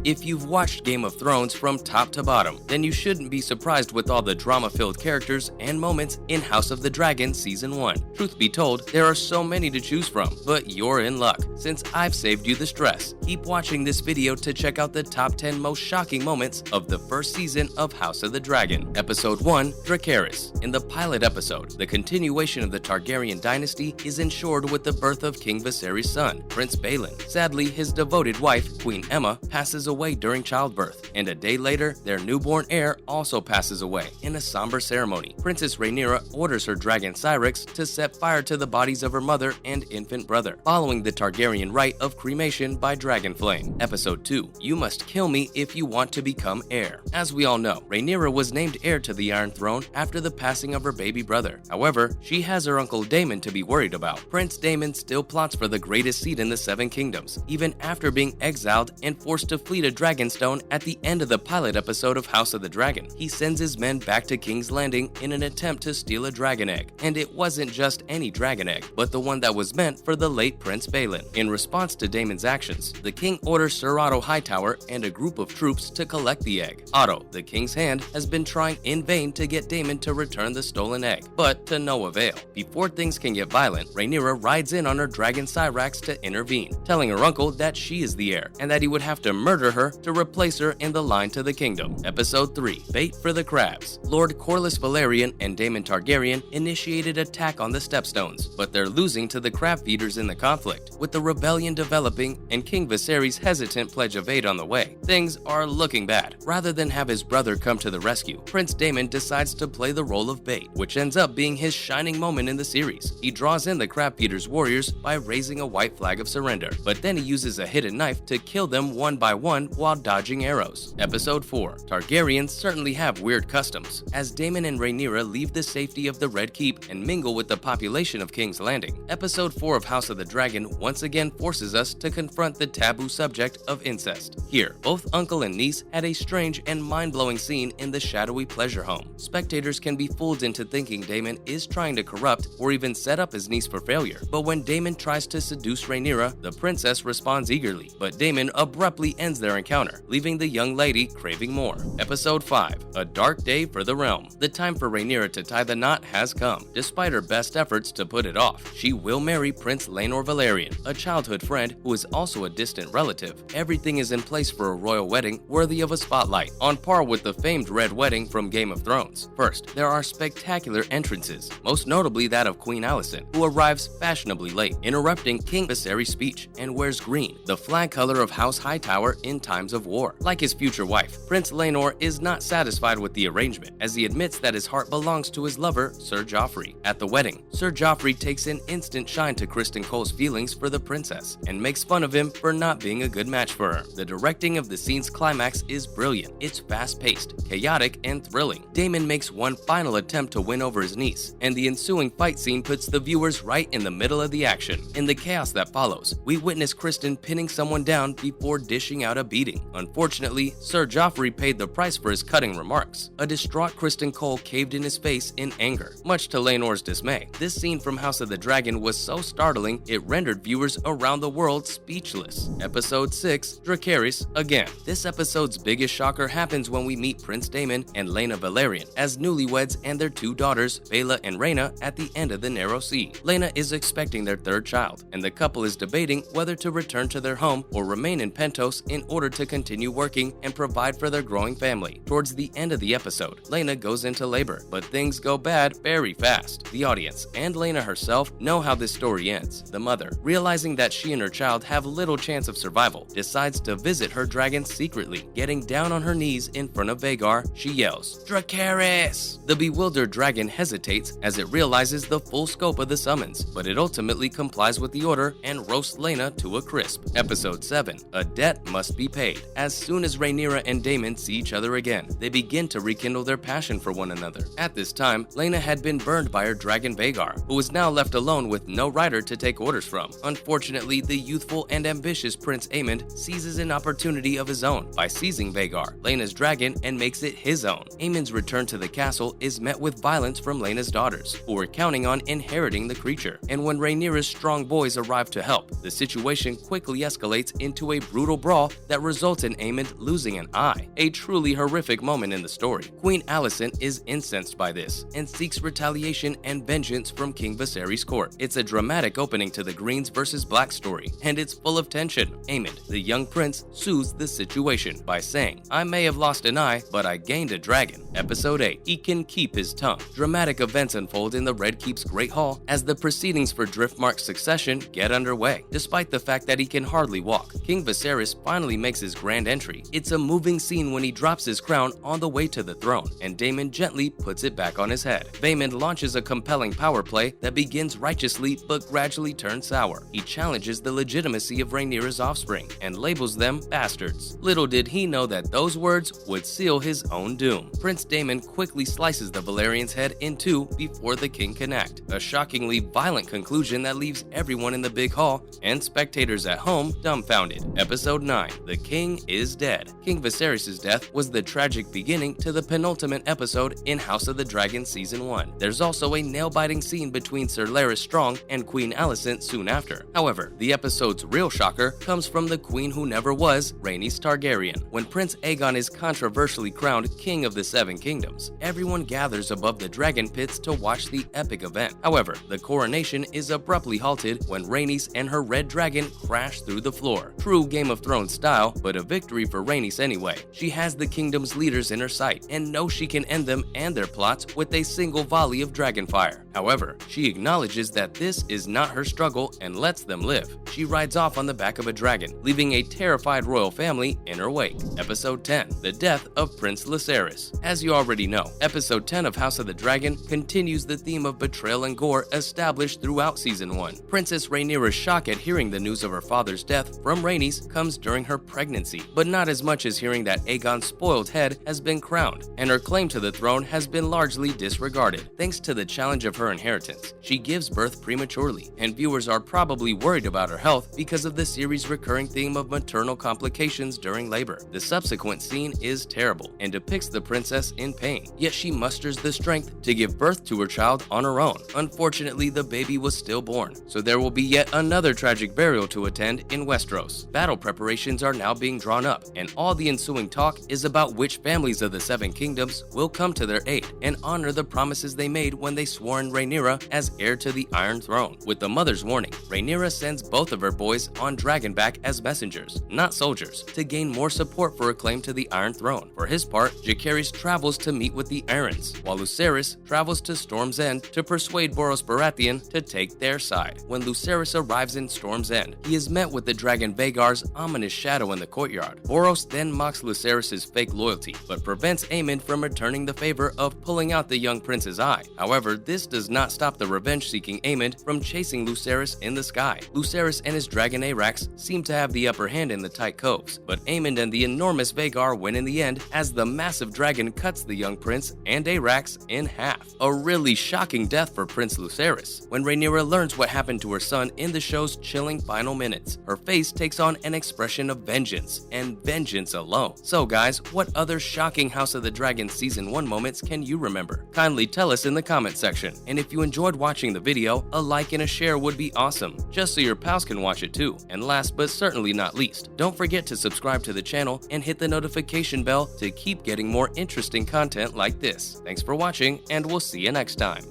If you've watched Game of Thrones from top to bottom, then you shouldn't be surprised with all the drama-filled characters and moments in House of the Dragon Season 1. Truth be told, there are so many to choose from, but you're in luck, since I've saved you the stress. Keep watching this video to check out the top 10 most shocking moments of the first season of House of the Dragon. Episode 1, Dracarys. In the pilot episode, the continuation of the Targaryen dynasty is ensured with the birth of King Viserys' son, Prince Balon. Sadly, his devoted wife, Queen Aemma, passes away during childbirth, and a day later, their newborn heir also passes away in a somber ceremony. Princess Rhaenyra orders her dragon Syrinx to set fire to the bodies of her mother and infant brother, following the Targaryen rite of cremation by dragon flame. Episode 2, You Must Kill Me If You Want to Become Heir. As we all know, Rhaenyra was named heir to the Iron Throne after the passing of her baby brother. However, she has her uncle Daemon to be worried about. Prince Daemon still plots for the greatest seat in the Seven Kingdoms, even after being exiled and forced to flee to Dragonstone at the end of the pilot episode of House of the Dragon. He sends his men back to King's Landing in an attempt to steal a dragon egg, and it wasn't just any dragon egg, but the one that was meant for the late Prince Balon. In response to Daemon's actions, the king orders Sir Otto Hightower and a group of troops to collect the egg. Otto, the king's hand, has been trying in vain to get Daemon to return the stolen egg, but to no avail. Before things can get violent, Rhaenyra rides in on her dragon Syrinx to intervene, telling her uncle that she is the heir, and that he would have to murder her to replace her in the line to the kingdom. Episode 3, Bait for the Crabs. Lord Corlys Velaryon and Daemon Targaryen initiated attack on the Stepstones, but they're losing to the crab feeders in the conflict. With the rebellion developing and King Viserys' hesitant pledge of aid on the way, things are looking bad. Rather than have his brother come to the rescue, Prince Daemon decides to play the role of bait, which ends up being his shining moment in the series. He draws in the crab feeders' warriors by raising a white flag of surrender, but then he uses a hidden knife to kill them one by one while dodging arrows. Episode 4, Targaryens certainly have weird customs. As Daemon and Rhaenyra leave the safety of the Red Keep and mingle with the population of King's Landing, Episode 4 of House of the Dragon once again forces us to confront the taboo subject of incest. Here, both uncle and niece had a strange and mind-blowing scene in the shadowy pleasure home. Spectators can be fooled into thinking Daemon is trying to corrupt or even set up his niece for failure, but when Daemon tries to seduce Rhaenyra, the princess responds eagerly, but Daemon abruptly ends their encounter, leaving the young lady craving more. Episode 5, A Dark Day for the Realm. The time for Rhaenyra to tie the knot has come. Despite her best efforts to put it off, she will marry Prince Laenor Velaryon, a childhood friend who is also a distant relative. Everything is in place for a royal wedding worthy of a spotlight, on par with the famed Red Wedding from Game of Thrones. First, there are spectacular entrances, most notably that of Queen Alicent, who arrives fashionably late, interrupting King Viserys' speech, and wears green, the flag color of House Hightower in times of war. Like his future wife, Prince Laenor is not satisfied with the arrangement, as he admits that his heart belongs to his lover, Sir Joffrey. At the wedding, Sir Joffrey takes an instant shine to Criston Cole's feelings for the princess, and makes fun of him for not being a good match for her. The directing of the scene's climax is brilliant. It's fast-paced, chaotic, and thrilling. Daemon makes one final attempt to win over his niece, and the ensuing fight scene puts the viewers right in the middle of the action. In the chaos that follows, we witness Criston pinning someone down before dishing out a beating. Unfortunately, Sir Joffrey paid the price for his cutting remarks. A distraught Criston Cole caved in his face in anger, much to Laenor's dismay. This scene from House of the Dragon was so startling, it rendered viewers around the world speechless. Episode 6, Dracarys again. This episode's biggest shocker happens when we meet Prince Daemon and Laena Velaryon as newlyweds and their two daughters, Baela and Rhaena, at the end of the Narrow Sea. Laena is expecting their third child, and the couple is debating whether to return to their home or remain in Pentos in order to continue working and provide for their growing family. Towards the end of the episode, Laena goes into labor, but things go bad very fast. The audience and Laena herself know how this story ends. The mother, realizing that she and her child have little chance of survival, decides to visit her dragon secretly. Getting down on her knees in front of Vhagar, she yells, "Dracarys!" The bewildered dragon hesitates as it realizes the full scope of the summons, but it ultimately complies with the order and roasts Laena to a crisp. Episode 7, A Debt Must Be Paid. As soon as Rhaenyra and Daemon see each other again, they begin to rekindle their passion for one another. At this time, Laena had been burned by her dragon Vhagar, who was now left alone with no rider to take orders from. Unfortunately, the youthful and ambitious ambitious Prince Aemond seizes an opportunity of his own by seizing Vhagar, Laena's dragon, and makes it his own. Aemond's return to the castle is met with violence from Laena's daughters, who were counting on inheriting the creature. And when Rhaenyra's strong boys arrive to help, the situation quickly escalates into a brutal brawl that results in Aemond losing an eye, a truly horrific moment in the story. Queen Alicent is incensed by this and seeks retaliation and vengeance from King Viserys' court. It's a dramatic opening to the Greens versus Black story, and it's full of tension. Aemond, the young prince, soothes the situation by saying, "I may have lost an eye, but I gained a dragon." Episode 8, he can keep his tongue. Dramatic events unfold in the Red Keep's Great Hall as the proceedings for Driftmark's succession get underway. Despite the fact that he can hardly walk, King Viserys finally makes his grand entry. It's a moving scene when he drops his crown on the way to the throne, and Daemon gently puts it back on his head. Vaemond launches a compelling power play that begins righteously but gradually turns sour. He challenges the legitimacy of Rhaenyra's offspring and labels them bastards. Little did he know that those words would seal his own doom. Prince Daemon quickly slices the Valyrian's head in two before the king can act, a shockingly violent conclusion that leaves everyone in the big hall and spectators at home dumbfounded. Episode 9, the king is dead. King Viserys' death was the tragic beginning to the penultimate episode in House of the Dragon Season 1. There's also a nail-biting scene between Sir Larys Strong and Queen Alicent soon after. However, the episode's real shocker comes from the queen who never was, Rhaenys Targaryen. When Prince Aegon is controversially crowned King of the Seven Kingdoms, everyone gathers above the dragon pits to watch the epic event. However, the coronation is abruptly halted when Rhaenys and her red dragon crash through the floor. True Game of Thrones style, but a victory for Rhaenys anyway. She has the kingdom's leaders in her sight and knows she can end them and their plots with a single volley of dragonfire. However, she acknowledges that this is not her struggle and lets them live. She rides off on the back of a dragon, leaving a terrified royal family in her wake. Episode 10, the death of Prince Lucerys. As you already know, Episode 10 of House of the Dragon continues the theme of betrayal and gore established throughout Season 1. Princess Rhaenyra's shock at hearing the news of her father's death from Rhaenys comes during her pregnancy, but not as much as hearing that Aegon's spoiled head has been crowned, and her claim to the throne has been largely disregarded. Thanks to the challenge of her inheritance, she gives birth prematurely, and viewers are probably worried about her health because of the series' recurring theme of maternal complications during labor. The subsequent scene is terrible and depicts the princess in pain, yet she musters the strength to give birth to her child on her own. Unfortunately, the baby was stillborn, so there will be yet another tragic burial to attend in Westeros. Battle preparations are now being drawn up, and all the ensuing talk is about which families of the Seven Kingdoms will come to their aid and honor the promises they made when they swore in Rhaenyra as heir to the Iron Throne. With the mother's warning, Rhaenyra sends both of her boys on Dragonback as messengers, not soldiers, to gain more support for a claim to the Iron Throne. For his part, Jacaerys travels to meet with the Arryns, while Lucerys travels to Storm's End to persuade Boros Baratheon to take their side. When Lucerys arrives in Storm's End, he is met with the dragon Vhagar's ominous shadow in the courtyard. Boros then mocks Lucerys' fake loyalty, but prevents Aemond from returning the favor of pulling out the young prince's eye. However, this does not stop the revenge-seeking Aemond from chasing Lucerys in the sky. Lucerys and his dragon Arrax seem to have the upper hand in the tight coves, but Aemond and the enormous Vhagar win in the end as the massive dragon cuts the young prince and Arrax in half. A really shocking death for Prince Lucerys. When Rhaenyra learns what happened to her son in the show's chilling final minutes, her face takes on an expression of vengeance, and vengeance alone. So guys, what other shocking House of the Dragon Season 1 moments can you remember? Kindly tell us in the comment section, and if you enjoyed watching the video, a like and a share would be awesome, just so your pals can watch it too. And last but certainly not least, don't forget to subscribe to the channel and hit the notification bell to keep getting more interesting content like this. Thanks for watching, and we'll see you next time.